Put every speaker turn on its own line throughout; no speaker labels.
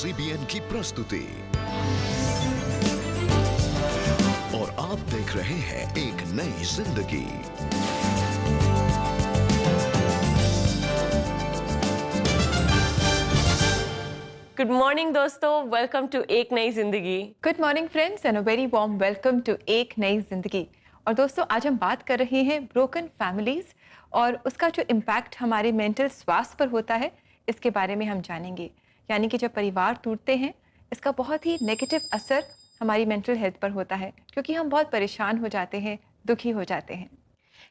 CBN की प्रस्तुति और आप देख रहे हैं एक नई जिंदगी।
गुड मॉर्निंग दोस्तों, वेलकम टू एक नई जिंदगी।
Good morning friends and a very warm welcome to एक नई जिंदगी। और दोस्तों, आज हम बात कर रहे हैं ब्रोकन फैमिलीज और उसका जो इम्पैक्ट हमारे मेंटल स्वास्थ्य पर होता है, इसके बारे में हम जानेंगे। यानी कि जब परिवार टूटते हैं, इसका बहुत ही नेगेटिव असर हमारी मेंटल हेल्थ पर होता है, क्योंकि हम बहुत परेशान हो जाते हैं, दुखी हो जाते हैं।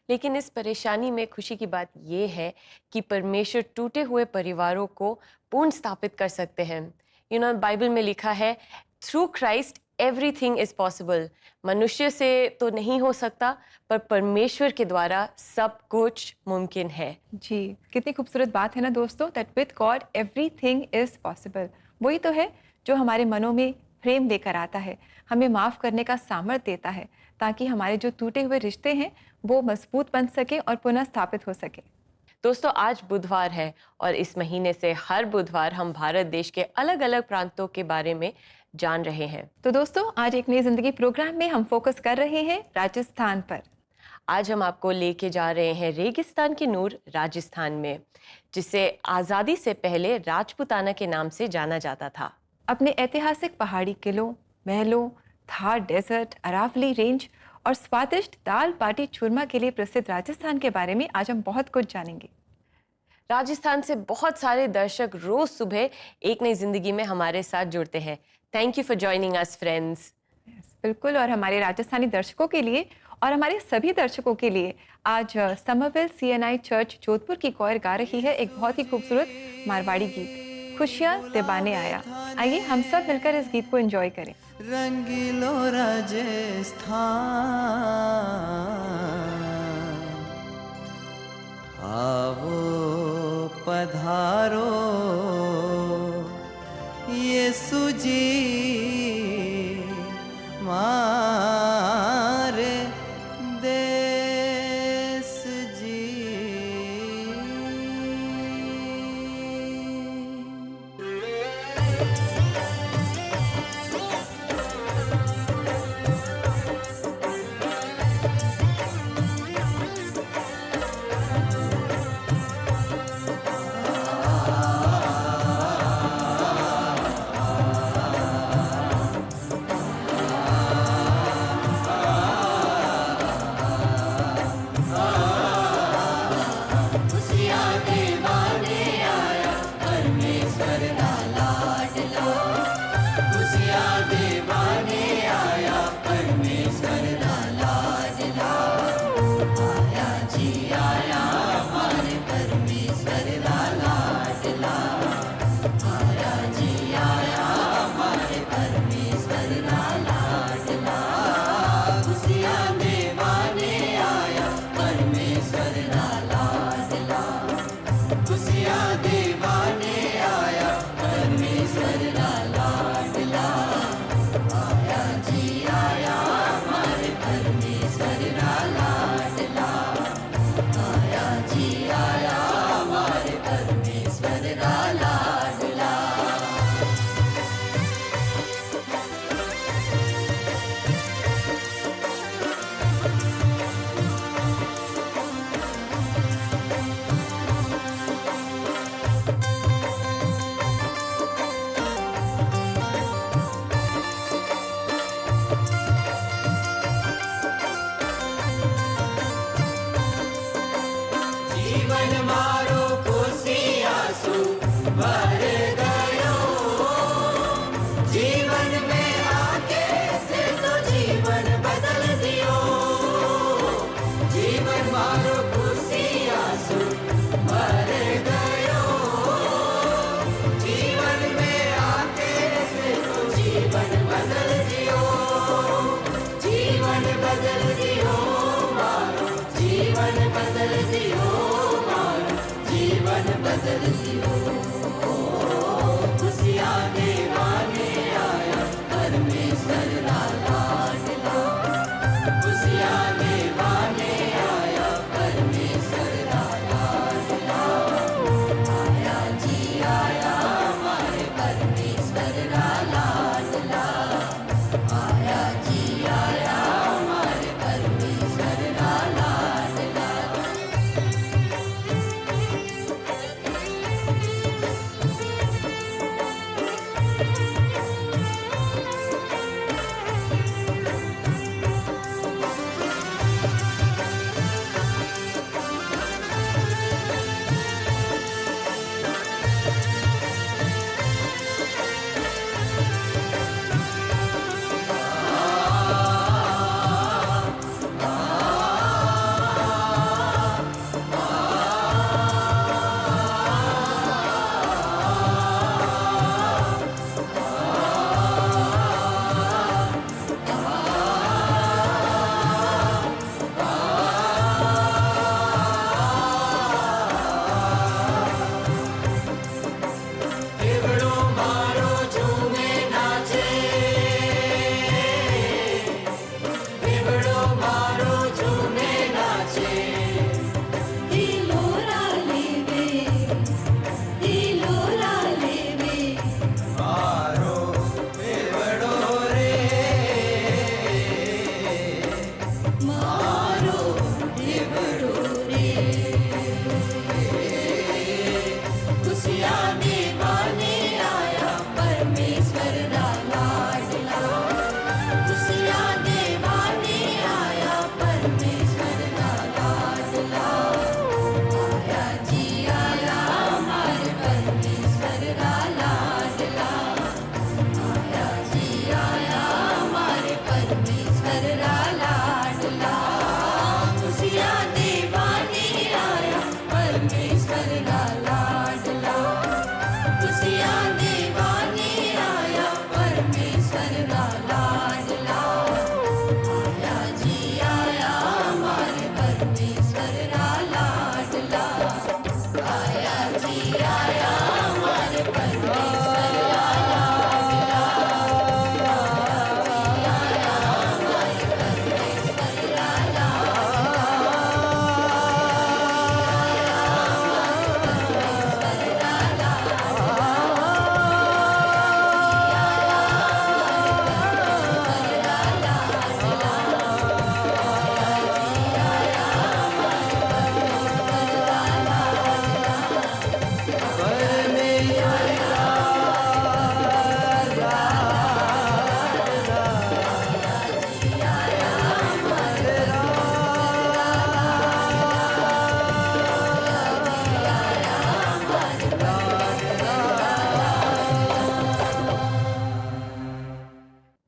लेकिन इस परेशानी में खुशी की बात ये है कि परमेश्वर टूटे हुए परिवारों को पुनः स्थापित कर सकते हैं। बाइबल में लिखा है, through Christ everything is possible. मनुष्य से तो नहीं हो सकता, पर परमेश्वर के द्वारा सब कुछ मुमकिन है।
जी, कितनी खूबसूरत बात है ना दोस्तों, that with God everything is possible. वही तो है जो हमारे मनों में प्रेम लेकर आता है, हमें माफ़ करने का सामर्थ्य देता है, ताकि हमारे जो टूटे हुए रिश्ते हैं वो मजबूत बन सके और पुनः स्थापित हो सके।
दोस्तों, आज बुधवार है और इस महीने से हर बुधवार हम भारत देश के अलग अलग प्रांतों के बारे में जान रहे हैं।
तो दोस्तों, आज एक नई जिंदगी प्रोग्राम में हम फोकस कर रहे हैं राजस्थान पर।
आज हम आपको लेके जा रहे हैं रेगिस्तान की नूर राजस्थान में, जिसे आज़ादी से पहले राजपुताना के नाम से जाना जाता था।
अपने ऐतिहासिक पहाड़ी किलों, महलों, थार डेजर्ट, अरावली रेंज और स्वादिष्ट दाल बाटी चूरमा के लिए प्रसिद्ध राजस्थान के बारे में आज हम बहुत कुछ जानेंगे।
राजस्थान से बहुत सारे दर्शक रोज सुबह एक नई जिंदगी में हमारे साथ जुड़ते हैं। Thank you for joining us friends.
बिल्कुल, और हमारे राजस्थानी दर्शकों के लिए और हमारे सभी दर्शकों के लिए आज समरवेल CNI चर्च जोधपुर की कोयर गा रही है एक बहुत ही खूबसूरत मारवाड़ी गीत, खुशियाँ दीवाने आया। आइए हम सब मिलकर इस गीत को एंजॉय करें।
रंगीलो राजस्थान आवो पधारो यीशु जी मारे देश जी।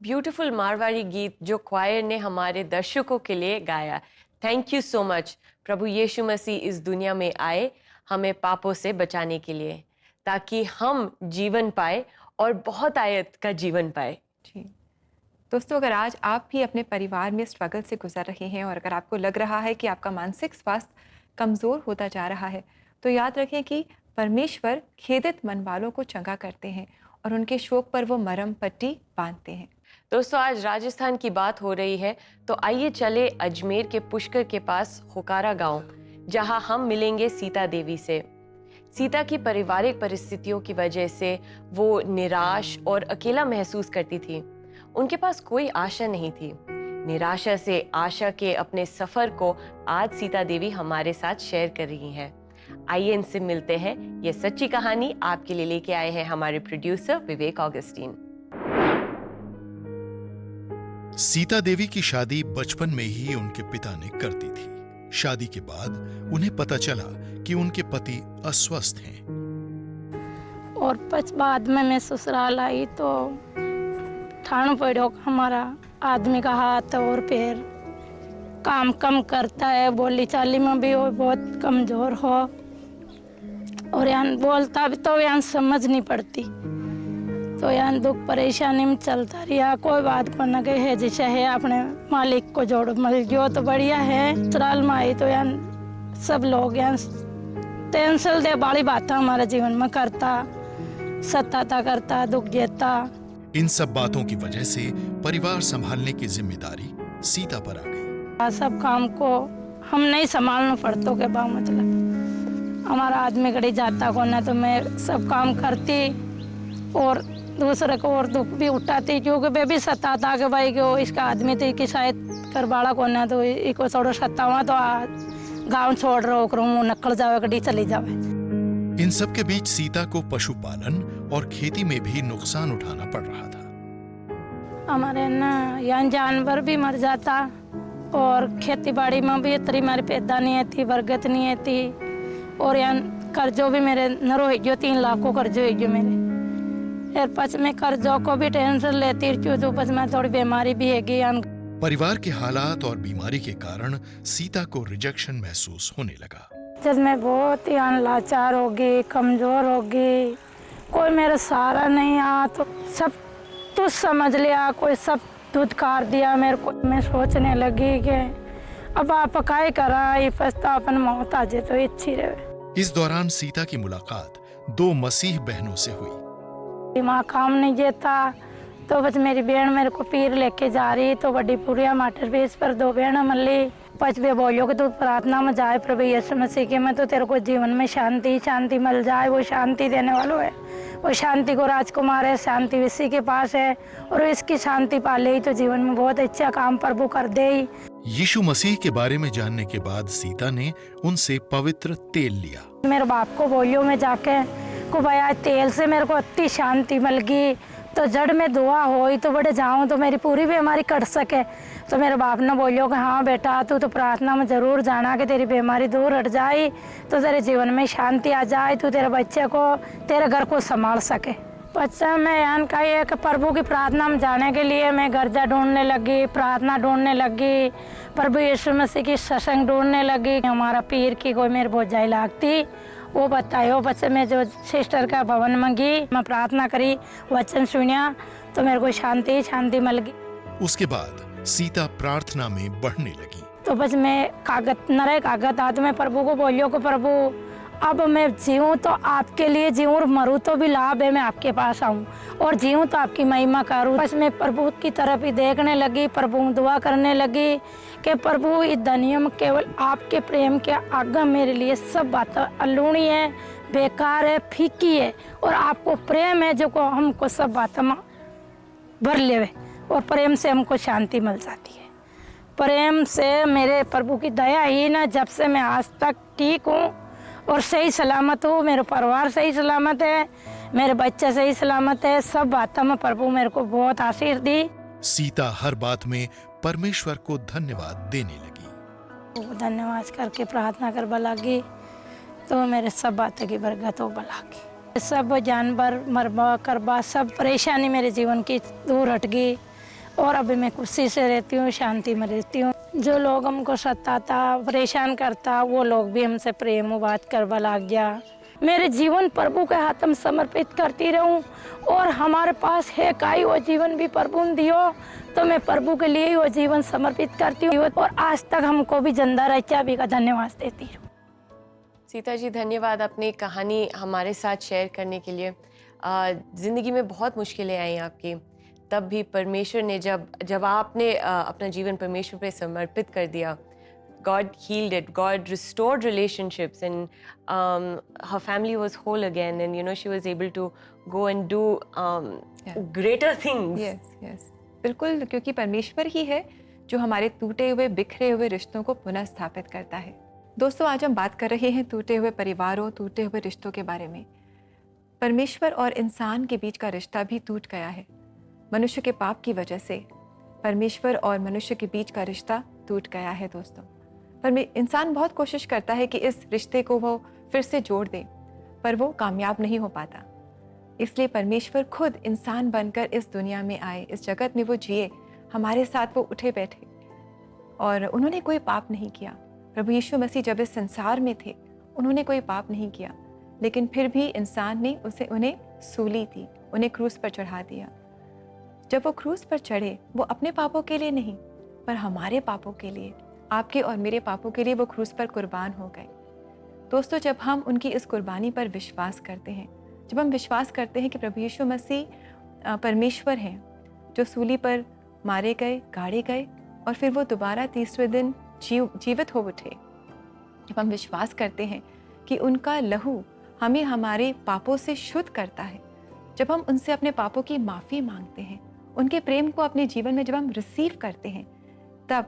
ब्यूटीफुल मारवाड़ी गीत जो क्वायर ने हमारे दर्शकों के लिए गाया। Thank you so much. प्रभु यीशु मसीह इस दुनिया में आए हमें पापों से बचाने के लिए, ताकि हम जीवन पाए और बहुत आयत का जीवन पाए।
जी दोस्तों, अगर आज आप भी अपने परिवार में स्ट्रगल से गुजर रहे हैं और अगर आपको लग रहा है कि आपका मानसिक स्वास्थ्य कमज़ोर होता जा रहा है, तो याद रखें कि परमेश्वर खेदित मन वालों को चंगा करते हैं और उनके शोक पर वो मरहम पट्टी बांधते हैं।
दोस्तों, आज राजस्थान की बात हो रही है, तो आइए चले अजमेर के पुष्कर के पास होकारा गांव, जहां हम मिलेंगे सीता देवी से। सीता की पारिवारिक परिस्थितियों की वजह से वो निराश और अकेला महसूस करती थी। उनके पास कोई आशा नहीं थी। निराशा से आशा के अपने सफर को आज सीता देवी हमारे साथ शेयर कर रही हैं। आइए इनसे मिलते हैं। ये सच्ची कहानी आपके लिए लेके आए हैं हमारे प्रोड्यूसर विवेक ऑगस्टीन।
सीता देवी की शादी बचपन में ही उनके पिता ने कर दी थी। शादी के बाद उन्हें पता चला कि उनके पति अस्वस्थ हैं।
और बाद में मैं ससुराल आई तो ठाणु पड़ो हमारा आदमी का हाथ और पैर काम कम करता है, बोली चाली में भी वो बहुत कमजोर हो और यहाँ बोलता भी तो यहाँ समझ नहीं पड़ती, तो यहाँ दुख परेशानी में चलता रहा। कोई बात को न कहे जैसे है अपने मालिक को जोड़ मिल गयो तो बढ़िया है। ससुराल में आई तो यहाँ सब लोग यहाँ टेंशन दे बाली बात हमारे जीवन में करता, सताता करता, दुख देता।
इन सब बातों की वजह से परिवार संभालने की जिम्मेदारी सीता पर आ गई।
सब काम को हम नहीं संभालना पड़ता के बा, मतलब हमारा आदमी गड़ी जाता को ना, तो मैं सब काम करती और दूसरे को और दुख भी उठाती, क्योंकि वे भी सताता कि भाई क्यों इसका आदमी थी कि शायद करवाड़ा को ना, तो इसको थोड़ा सतावा तो गाँव छोड़ रहा हो मुँह नकल जावे कड़ी चली जावे।
इन सब के बीच सीता को पशुपालन और खेती में भी नुकसान उठाना पड़ रहा था।
हमारे ना यहाँ जानवर भी मर जाता और खेती बाड़ी में भी इतनी हमारी पैदा नहीं थी, बरगत नहीं थी, और यहाँ कर्जों भी मेरे नरो है 3 लाख को कर्जो है मेरे। और पच में कर्जों को भी टेंशन लेती क्यों, तो पच में थोड़ी बीमारी भी है।
परिवार के हालात और बीमारी के कारण सीता को रिजेक्शन महसूस होने लगा।
जब मैं बहुत ही लाचार होगी, कमजोर होगी, कोई मेरा सहारा नहीं आ, तो सब तुझ समझ लिया, कोई सब धुतकार दिया मेरे को। मैं सोचने लगी कि अब आप काय करा, ये फस्ता अपन मौत आ जाए तो अच्छी रहे।
इस दौरान सीता की मुलाकात 2 मसीह बहनों से हुई।
माँ काम नहीं देता तो बस मेरी बहन मेरे को पीर लेके जा रही, तो बड़ी पुरिया माटर बेस पर 2 बहन मल्ली। पचवे बोलो कि तू प्रार्थना में जाए प्रभु यीशु मसीह के में, तो तेरे को जीवन में शांति मिल जाए। वो शांति देने वालों है, वो शांति को राजकुमार है, शांति इसी के पास है, और इसकी शांति पा ले तो जीवन में बहुत अच्छा काम प्रभु कर दे।
यीशु मसीह के बारे में जानने के बाद सीता ने उनसे पवित्र तेल लिया।
मेरे बाप को बोलियो में जाके को भैया तेल से मेरे को इतनी शांति मिल गई, तो जड़ में दुआ हो तो बड़े जाऊं तो मेरी पूरी बीमारी कट सके। तो मेरे बाप ने बोलियो कि हाँ बेटा तू तो प्रार्थना में जरूर जाना कि तेरी बीमारी दूर हट जाए, तो तेरे जीवन में शांति आ जाए, तू तेरे बच्चे को तेरे घर को संभाल सके। बच्चा मैं यहाँ का ये कि प्रभु की प्रार्थना में जाने के लिए मैं गर्जा ढूंढने लगी, प्रार्थना ढूंढने लगी, प्रभु यीशु मसीह की सत्संग ढूंढने लगी। हमारा पीर की कोई मेरे बहुत जाई लागती वो बतायो। बच्चे मैं जो सिस्टर का भवन में गई, मैं प्रार्थना करी, वचन सुनिया तो मेरे को शांति मिल गई।
उसके बाद सीता प्रार्थना में बढ़ने लगी।
तो बस मैं नरे कागज हाथ में प्रभु को बोलियो को प्रभु अब मैं जीऊँ तो आपके लिए जीऊँ और मरूँ तो भी लाभ है, मैं आपके पास आऊँ और जीऊँ तो आपकी महिमा करूँ। बस मैं प्रभु की तरफ ही देखने लगी, प्रभु दुआ करने लगी कि प्रभु इस दुनिया में केवल आपके प्रेम के आगे मेरे लिए सब बातें अल्लूणी है, बेकार है, फीकी है और आपको प्रेम है जो को हमको सब बातें में भर लेवे और प्रेम से हमको शांति मिल जाती है। प्रेम से मेरे प्रभु की दया ही ना जब से मैं आज तक ठीक हूँ और सही सलामत हूँ, मेरा परिवार सही सलामत है, मेरे बच्चे सही सलामत है, सब बातों में प्रभु मेरे को बहुत आशीष दी।
सीता हर बात में परमेश्वर को धन्यवाद देने लगी।
धन्यवाद करके प्रार्थना कर लगी तो मेरे सब बातें की बरकत हो लगी। सब जानवर मरबा करबा सब परेशानी मेरे जीवन की दूर हट गई और अभी मैं खुशी से रहती हूँ, शांति में रहती हूँ। जो लोग हमको सताता परेशान करता वो लोग भी हमसे प्रेम बात करवा लग गया। मेरे जीवन प्रभु के हाथ में समर्पित करती रहूं और हमारे पास है काई वो जीवन भी प्रभु ने दियो तो मैं प्रभु के लिए ही वो जीवन समर्पित करती हूँ और आज तक हमको भी जिंदा रचा भी का धन्यवाद देती हूँ।
सीता जी धन्यवाद अपनी कहानी हमारे साथ शेयर करने के लिए। ज़िंदगी में बहुत मुश्किलें आई आपकी, तब भी परमेश्वर ने जब आपने अपना जीवन परमेश्वर पे समर्पित कर दिया, God healed it, God restored relationships and her family was whole again and she was able to go and do greater things.
Yes. बिल्कुल, क्योंकि परमेश्वर ही है जो हमारे टूटे हुए बिखरे हुए रिश्तों को पुनः स्थापित करता है। दोस्तों, आज हम बात कर रहे हैं टूटे हुए परिवारों, टूटे हुए रिश्तों के बारे में। परमेश्वर और इंसान के बीच का रिश्ता भी टूट गया है। मनुष्य के पाप की वजह से परमेश्वर और मनुष्य के बीच का रिश्ता टूट गया है दोस्तों। पर इंसान बहुत कोशिश करता है कि इस रिश्ते को वो फिर से जोड़ दे, पर वो कामयाब नहीं हो पाता। इसलिए परमेश्वर खुद इंसान बनकर इस दुनिया में आए, इस जगत में वो जिए, हमारे साथ वो उठे बैठे और उन्होंने कोई पाप नहीं किया। प्रभु यीशु मसीह जब इस संसार में थे उन्होंने कोई पाप नहीं किया, लेकिन फिर भी इंसान ने उन्हें सूली थी, उन्हें क्रूस पर चढ़ा दिया। जब वो क्रूस पर चढ़े वो अपने पापों के लिए नहीं पर हमारे पापों के लिए, आपके और मेरे पापों के लिए वो क्रूस पर कुर्बान हो गए। दोस्तों, जब हम उनकी इस कुर्बानी पर विश्वास करते हैं, जब हम विश्वास करते हैं कि प्रभु यीशु मसीह परमेश्वर हैं जो सूली पर मारे गए, गाड़े गए और फिर वो दोबारा तीसरे दिन जीवित हो उठे, जब हम विश्वास करते हैं कि उनका लहू हमें हमारे पापों से शुद्ध करता है, जब हम उनसे अपने पापों की माफ़ी मांगते हैं, उनके प्रेम को अपने जीवन में जब हम रिसीव करते हैं, तब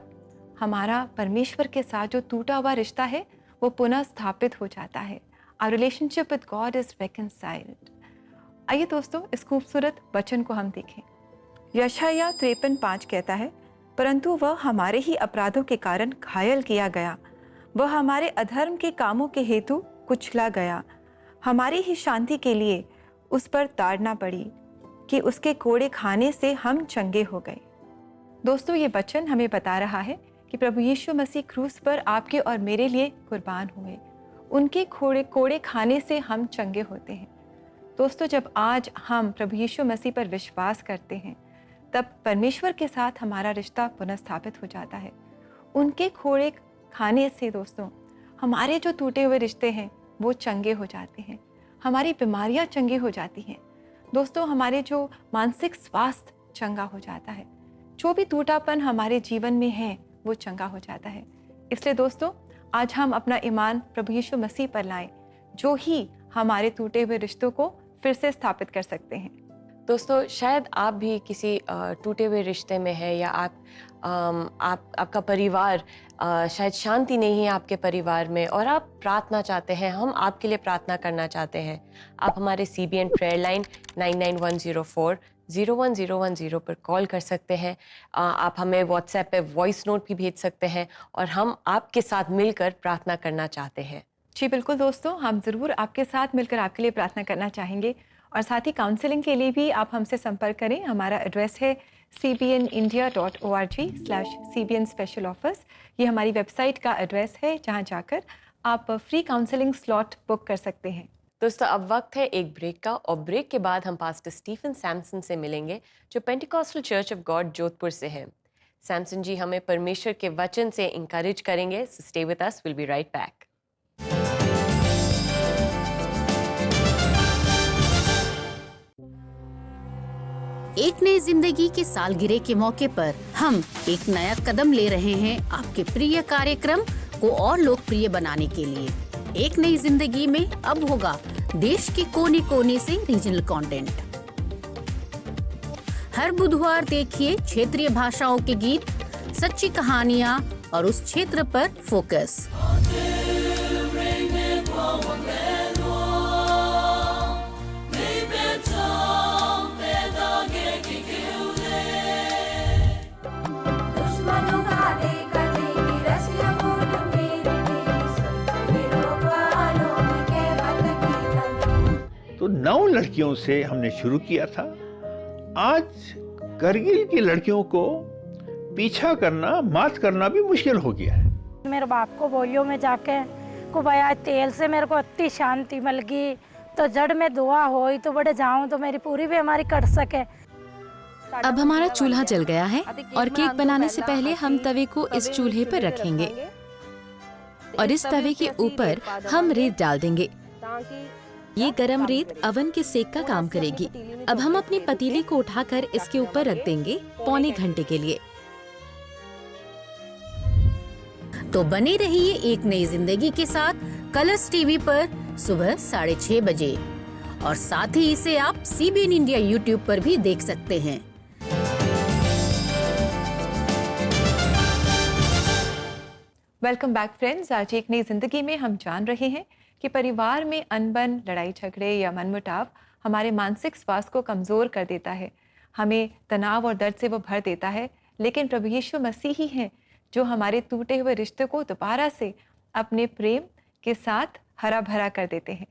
हमारा परमेश्वर के साथ जो टूटा हुआ रिश्ता है वो पुनः स्थापित हो जाता है। Our relationship with God is reconciled. आइए दोस्तों, इस खूबसूरत वचन को हम देखें। यशायाह 53:5 कहता है, परंतु वह हमारे ही अपराधों के कारण घायल किया गया, वह हमारे अधर्म के कामों के हेतु कुचला गया, हमारी ही शांति के लिए उस पर ताड़ना पड़ी कि उसके कोड़े खाने से हम चंगे हो गए। दोस्तों, ये वचन हमें बता रहा है कि प्रभु यीशु मसीह क्रूस पर आपके और मेरे लिए कुर्बान हुए, उनके कोड़े खाने से हम चंगे होते हैं। दोस्तों, जब आज हम प्रभु यीशु मसीह पर विश्वास करते हैं तब परमेश्वर के साथ हमारा रिश्ता पुनः स्थापित हो जाता है। उनके कोड़े खाने से दोस्तों हमारे जो टूटे हुए रिश्ते हैं वो चंगे हो जाते हैं, हमारी बीमारियां चंगी हो जाती हैं। दोस्तों, हमारे जो मानसिक स्वास्थ्य चंगा हो जाता है, जो भी टूटापन हमारे जीवन में है वो चंगा हो जाता है। इसलिए दोस्तों, आज हम अपना ईमान प्रभु यीशु मसीह पर लाएं, जो ही हमारे टूटे हुए रिश्तों को फिर से स्थापित कर सकते हैं।
दोस्तों, शायद आप भी किसी टूटे हुए रिश्ते में है या आपका परिवार शायद शांति नहीं है आपके परिवार में और आप प्रार्थना चाहते हैं, हम आपके लिए प्रार्थना करना चाहते हैं। आप हमारे CBN प्रेयर लाइन 9910401010 पर कॉल कर सकते हैं। आप हमें व्हाट्सएप पे वॉइस नोट भी भेज सकते हैं और हम आपके साथ मिलकर प्रार्थना करना चाहते हैं।
जी बिल्कुल दोस्तों, हम ज़रूर आपके साथ मिलकर आपके लिए प्रार्थना करना चाहेंगे और साथ ही काउंसलिंग के लिए भी आप हमसे संपर्क करें। हमारा एड्रेस है cbnindia.org/cbn special offers। ये हमारी वेबसाइट का एड्रेस है जहाँ जाकर आप फ्री काउंसलिंग स्लॉट बुक कर सकते हैं।
दोस्तों अब वक्त है एक ब्रेक का, और ब्रेक के बाद हम पास्टर स्टीफन सैमसन से मिलेंगे जो Pentecostal church of God Jodhpur से हैं। सैमसन जी हमें परमेश्वर के वचन से इंकरेज करेंगे। So stay with us, will be right back.
एक नई जिंदगी के सालगिरह के मौके पर हम एक नया कदम ले रहे हैं आपके प्रिय कार्यक्रम को और लोकप्रिय बनाने के लिए। एक नई जिंदगी में अब होगा देश के कोने कोने से रीजनल कंटेंट। हर बुधवार देखिए क्षेत्रीय भाषाओं के गीत, सच्ची कहानियाँ और उस क्षेत्र पर फोकस।
तो 9 लड़कियों से हमने शुरू किया था। आज करगिल की लड़कियों को पीछा करना, मात करना भी मुश्किल हो गया है।
मेरे बाप को बोलियो में जाके को भैया तेल से मेरे को इतनी शांति मिल गई, तो जड़ में दुआ होई तो बड़े जाऊं तो मेरी पूरी बीमारी कट सके।
अब हमारा चूल्हा जल गया है और केक बनाने से पहले हम तवे को इस चूल्हे पर रखेंगे और इस तवे के ऊपर हम रेत डाल देंगे। ये गरम रेत अवन के सेक का काम करेगी। अब हम अपनी पतीली को उठाकर इसके ऊपर रख देंगे पौने घंटे के लिए।
तो बने रहिए एक नई जिंदगी के साथ कलर्स टीवी पर सुबह 6:30 बजे, और साथ ही इसे आप CBN इंडिया YouTube पर भी देख सकते हैं।
Welcome back friends. आज एक नई जिंदगी में हम जान रहे हैं कि परिवार में अनबन, लड़ाई झगड़े या मनमुटाव हमारे मानसिक स्वास्थ्य को कमज़ोर कर देता है, हमें तनाव और दर्द से वो भर देता है। लेकिन प्रभु यीशु मसीह ही हैं जो हमारे टूटे हुए रिश्ते को दोबारा से अपने प्रेम के साथ हरा भरा कर देते हैं।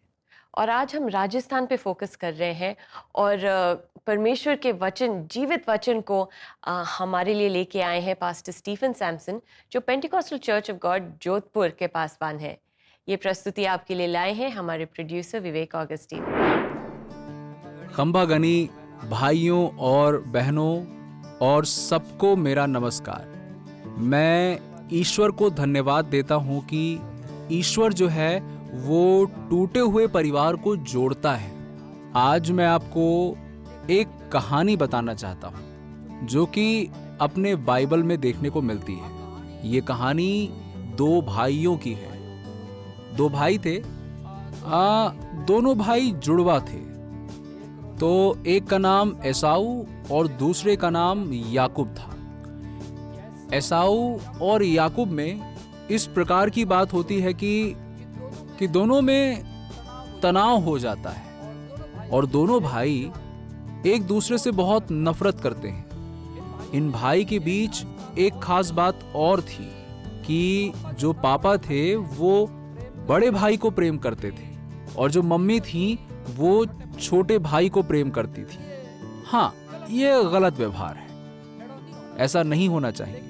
और आज हम राजस्थान पे फोकस कर रहे हैं और परमेश्वर के वचन, जीवित वचन को हमारे लिए लेके आए हैं पास्टर स्टीफन सैमसन जो Pentecostal church of God Jodhpur के पासवान है। ये प्रस्तुति आपके लिए लाए हैं हमारे प्रोड्यूसर विवेक ऑगस्टीन।
खंबा गनी भाइयों और बहनों और सबको मेरा नमस्कार। मैं ईश्वर को धन्यवाद देता हूँ कि ईश्वर जो है वो टूटे हुए परिवार को जोड़ता है। आज मैं आपको एक कहानी बताना चाहता हूँ जो कि अपने बाइबल में देखने को मिलती है। ये कहानी 2 भाइयों की है। 2 भाई थे, दोनों भाई जुड़वा थे। तो एक का नाम एसाऊ और दूसरे का नाम याकूब था। एसाऊ और याकूब में इस प्रकार की बात होती है कि दोनों में तनाव हो जाता है और दोनों भाई एक दूसरे से बहुत नफरत करते हैं। इन भाई के बीच एक खास बात और थी कि जो पापा थे वो बड़े भाई को प्रेम करते थे और जो मम्मी थी वो छोटे भाई को प्रेम करती थी। हाँ, ये गलत व्यवहार है, ऐसा नहीं होना चाहिए।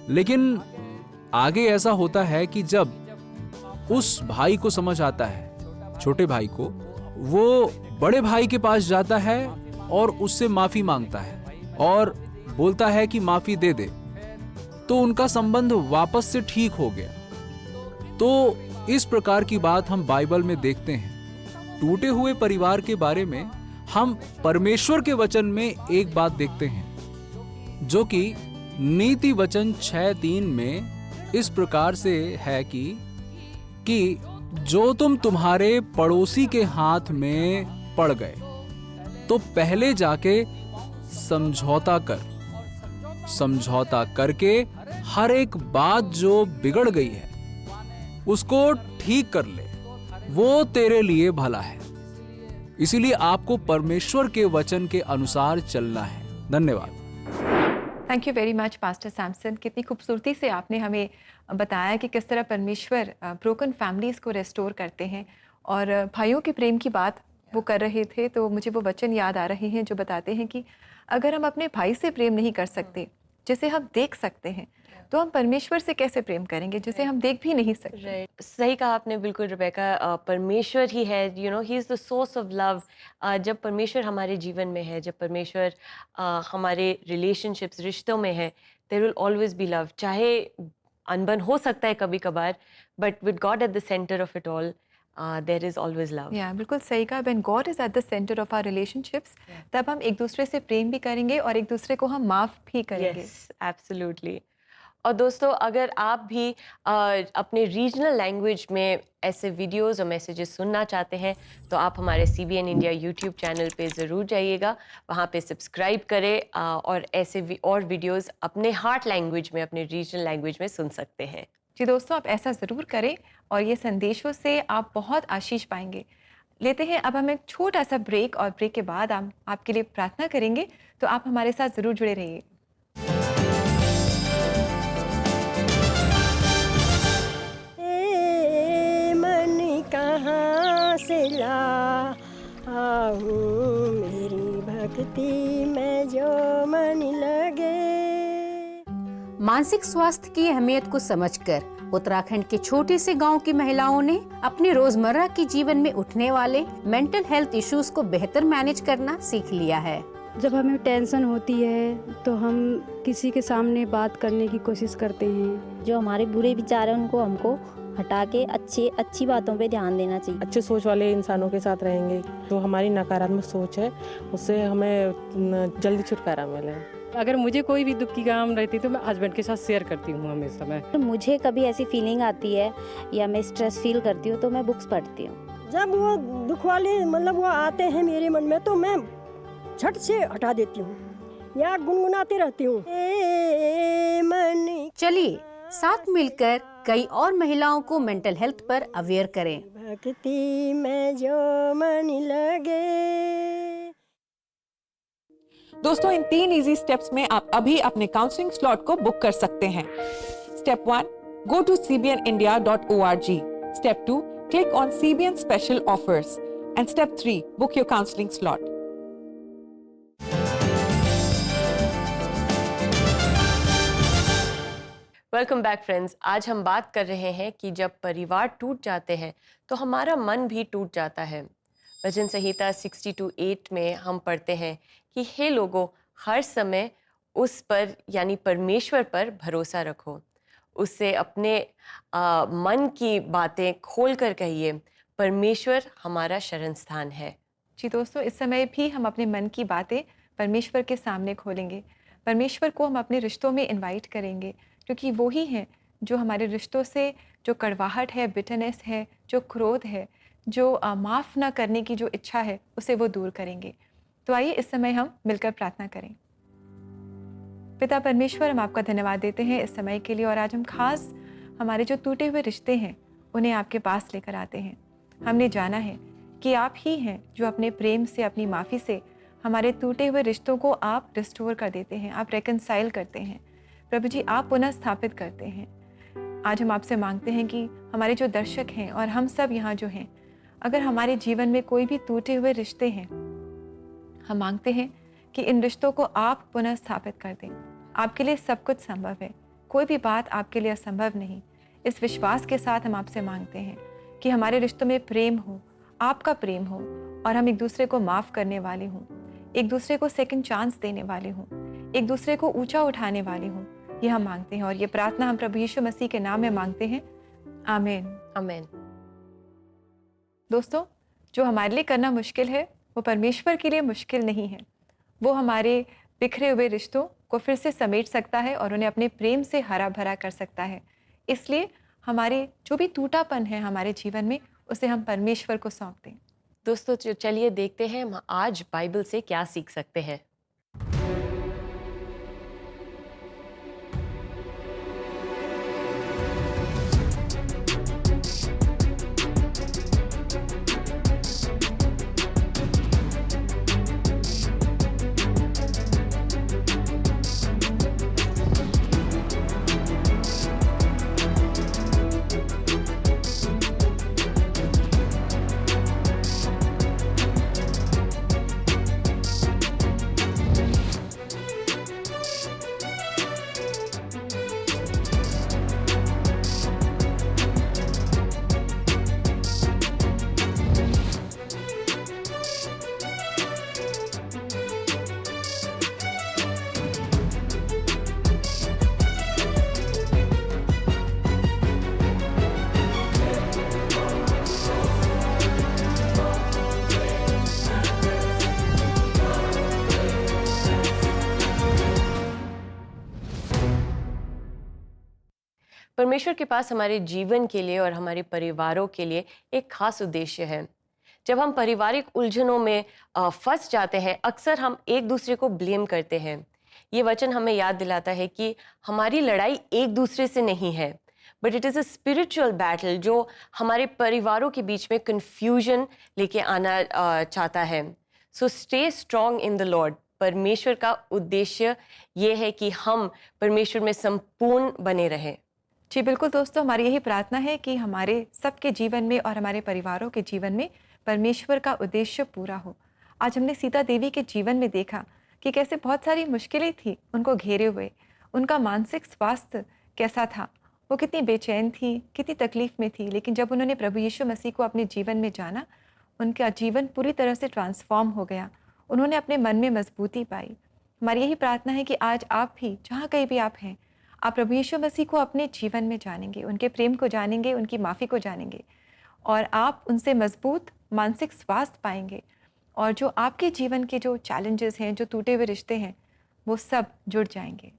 लेकिन आगे ऐसा होता है कि जब उस भाई को समझ आता है, छोटे भाई को, वो बड़े भाई के पास जाता है और उससे माफी मांगता है और बोलता है कि माफी दे दे। तो उनका संबंध वापस से ठीक हो गया। तो इस प्रकार की बात हम बाइबल में देखते हैं। टूटे हुए परिवार के बारे में हम परमेश्वर के वचन में एक बात देखते हैं जो कि नीति वचन 6:3 में इस प्रकार से है कि जो तुम तुम्हारे पड़ोसी के हाथ में पड़ गए तो पहले जाके समझौता करके हर एक बात जो बिगड़ गई है उसको ठीक कर ले, वो तेरे लिए भला है। इसीलिए आपको परमेश्वर के वचन के अनुसार चलना है। धन्यवाद।
Thank you very much pastor Samson. कितनी खूबसूरती से आपने हमें बताया कि किस तरह परमेश्वर ब्रोकन फैमिलीज़ को रेस्टोर करते हैं। और भाइयों के प्रेम की बात वो कर रहे थे तो मुझे वो वचन याद आ रहे हैं जो बताते हैं कि अगर हम अपने भाई से प्रेम नहीं कर सकते, जिसे हम देख सकते हैं, तो हम परमेश्वर से कैसे प्रेम करेंगे जिसे हम देख भी नहीं सकते?
राइट, सही कहा आपने बिल्कुल रिबेका। परमेश्वर ही है, he is the source of love. जब परमेश्वर हमारे जीवन में है, जब परमेश्वर हमारे रिलेशनशिप्स, रिश्तों में है, there will always be love. चाहे अनबन हो सकता है कभी कभार, but with God at the centre of it all, there is always love.
या बिल्कुल सही कहा। When God is at the centre of our relationships, तब हम एक दूसरे से प्रेम भी करेंगे और एक दूसरे को हम माफ भी करेंगे।
Yes, absolutely. और दोस्तों, अगर आप भी अपने रीजनल लैंग्वेज में ऐसे वीडियोस और मैसेजेस सुनना चाहते हैं, तो आप हमारे CBN इंडिया यूट्यूब चैनल पे ज़रूर जाइएगा, वहाँ पे सब्सक्राइब करें और ऐसे और वीडियोस अपने हार्ट लैंग्वेज में, अपने रीजनल लैंग्वेज में सुन सकते हैं।
जी दोस्तों, आप ऐसा ज़रूर करें और ये संदेशों से आप बहुत आशीष पाएंगे। लेते हैं अब हम एक छोटा सा ब्रेक, और ब्रेक के बाद हम आपके लिए प्रार्थना करेंगे, तो आप हमारे साथ ज़रूर जुड़े रहिए।
कहाँ से लाऊं मेरी भक्ति में जो मन लगे।
मानसिक स्वास्थ्य की अहमियत को समझकर उत्तराखंड के छोटे से गांव की महिलाओं ने अपने रोजमर्रा के जीवन में उठने वाले मेंटल हेल्थ इश्यूज को बेहतर मैनेज करना सीख लिया है।
जब हमें टेंशन होती है तो हम किसी के सामने बात करने की कोशिश करते हैं।
जो हमारे बुरे विचार हैं उनको हमको हटा के अच्छी बातों पे ध्यान देना चाहिए।
अच्छे सोच वाले इंसानों के साथ रहेंगे, जो हमारी नकारात्मक सोच है उससे हमें जल्दी छुटकारा मिले।
अगर मुझे कोई भी दुख की काम रहती तो मैं हस्बैंड के साथ शेयर करती हूँ हमेशा। मैं
मुझे कभी ऐसी फीलिंग आती है या मैं स्ट्रेस फील करती हूँ तो मैं बुक्स पढ़ती हूँ।
जब वो दुख वाले वो आते हैं मेरे मन में, तो मैं झट से हटा देती हूँ या गुनगुनाती रहती हूँ।
चलिए साथ मिलकर कई और महिलाओं को मेंटल हेल्थ पर अवेयर करें।
भक्ति में जो मन लगे।
दोस्तों, इन 3 इजी स्टेप्स में आप अभी अपने काउंसलिंग स्लॉट को बुक कर सकते हैं। Step 1, go to cbnindia.org। Step 2, click on CBN special offers. And step 3, book your counselling slot.
Welcome back friends. आज हम बात कर रहे हैं कि जब परिवार टूट जाते हैं तो हमारा मन भी टूट जाता है। भजन संहिता 62:8 में हम पढ़ते हैं कि हे लोगों, हर समय उस पर यानी परमेश्वर पर भरोसा रखो, उससे अपने मन की बातें खोल कर कहिए। परमेश्वर हमारा शरण स्थान है।
जी दोस्तों, इस समय भी हम अपने मन की बातें परमेश्वर के सामने खोलेंगे। परमेश्वर को हम अपने रिश्तों में इनवाइट करेंगे, क्योंकि वो ही हैं जो हमारे रिश्तों से जो कड़वाहट है, बिटरनेस है, जो क्रोध है, जो माफ़ ना करने की जो इच्छा है, उसे वो दूर करेंगे। तो आइए इस समय हम मिलकर प्रार्थना करें। पिता परमेश्वर, हम आपका धन्यवाद देते हैं इस समय के लिए, और आज हम खास हमारे जो टूटे हुए रिश्ते हैं उन्हें आपके पास लेकर आते हैं। हमने जाना है कि आप ही हैं जो अपने प्रेम से, अपनी माफ़ी से हमारे टूटे हुए रिश्तों को आप रिस्टोर कर देते हैं, आप रेकनसाइल करते हैं। प्रभु जी, आप पुनः स्थापित करते हैं। आज हम आपसे मांगते हैं कि हमारे जो दर्शक हैं और हम सब यहाँ जो हैं, अगर हमारे जीवन में कोई भी टूटे हुए रिश्ते हैं, हम मांगते हैं कि इन रिश्तों को आप पुनः स्थापित कर दें। आपके लिए सब कुछ संभव है, कोई भी बात आपके लिए असंभव नहीं। इस विश्वास के साथ हम आपसे मांगते हैं कि हमारे रिश्तों में प्रेम हो, आपका प्रेम हो, और हम एक दूसरे को माफ़ करने वाले हों, एक दूसरे को सेकंड चांस देने वाले हों, एक दूसरे को ऊंचा उठाने वाले हों। ये हम मांगते हैं और ये प्रार्थना हम प्रभु यीशु मसीह के नाम में मांगते हैं। आमीन।
आमीन।
दोस्तों, जो हमारे लिए करना मुश्किल है वो परमेश्वर के लिए मुश्किल नहीं है। वो हमारे बिखरे हुए रिश्तों को फिर से समेट सकता है और उन्हें अपने प्रेम से हरा भरा कर सकता है। इसलिए हमारे जो भी टूटापन है हमारे जीवन में, उसे हम परमेश्वर को सौंप दें।
दोस्तों, चलिए देखते हैं हम आज बाइबल से क्या सीख सकते हैं। परमेश्वर के पास हमारे जीवन के लिए और हमारे परिवारों के लिए एक खास उद्देश्य है। जब हम पारिवारिक उलझनों में फंस जाते हैं, अक्सर हम एक दूसरे को ब्लेम करते हैं। ये वचन हमें याद दिलाता है कि हमारी लड़ाई एक दूसरे से नहीं है, but it is a spiritual battle जो हमारे परिवारों के बीच में कन्फ्यूजन लेके आना चाहता है। So stay strong in the Lord. परमेश्वर का उद्देश्य ये है कि हम परमेश्वर में संपूर्ण बने रहें।
जी बिल्कुल दोस्तों, हमारी यही प्रार्थना है कि हमारे सबके जीवन में और हमारे परिवारों के जीवन में परमेश्वर का उद्देश्य पूरा हो। आज हमने सीता देवी के जीवन में देखा कि कैसे बहुत सारी मुश्किलें थी उनको घेरे हुए। उनका मानसिक स्वास्थ्य कैसा था, वो कितनी बेचैन थी, कितनी तकलीफ में थी, लेकिन जब उन्होंने प्रभु यीशु मसीह को अपने जीवन में जाना, उनका जीवन पूरी तरह से ट्रांसफॉर्म हो गया। उन्होंने अपने मन में मजबूती पाई। हमारी यही प्रार्थना है कि आज आप भी, जहाँ कहीं भी आप हैं, आप प्रभु यीशु मसीह को अपने जीवन में जानेंगे, उनके प्रेम को जानेंगे, उनकी माफ़ी को जानेंगे और आप उनसे मजबूत मानसिक स्वास्थ्य पाएंगे और जो आपके जीवन के जो चैलेंजेस हैं, जो टूटे हुए रिश्ते हैं, वो सब जुड़ जाएंगे।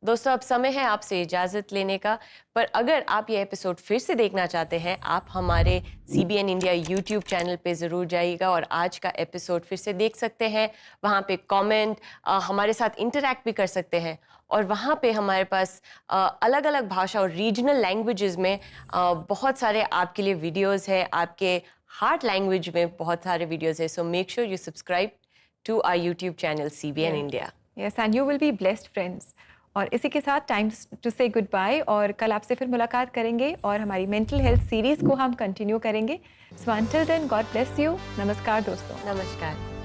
दोस्तों, अब समय है आपसे इजाज़त लेने का, पर अगर आप ये एपिसोड फिर से देखना चाहते हैं, आप हमारे CBN इंडिया YouTube चैनल पे ज़रूर जाइएगा और आज का एपिसोड फिर से देख सकते हैं। वहाँ पे कमेंट, हमारे साथ इंटरैक्ट भी कर सकते हैं और वहाँ पे हमारे पास अलग अलग भाषा और रीजनल लैंग्वेजेस में बहुत सारे आपके लिए वीडियोज़ हैं। आपके हार्ट लैंग्वेज में बहुत सारे वीडियोज़ हैं। So make sure you subscribe to our YouTube channel CBN India.
Yes, and you will be blessed friends. और इसी के साथ time to say good bye और कल आपसे फिर मुलाकात करेंगे और हमारी मेंटल हेल्थ सीरीज़ को हम कंटिन्यू करेंगे। So until then, God bless you. नमस्कार दोस्तों।
नमस्कार।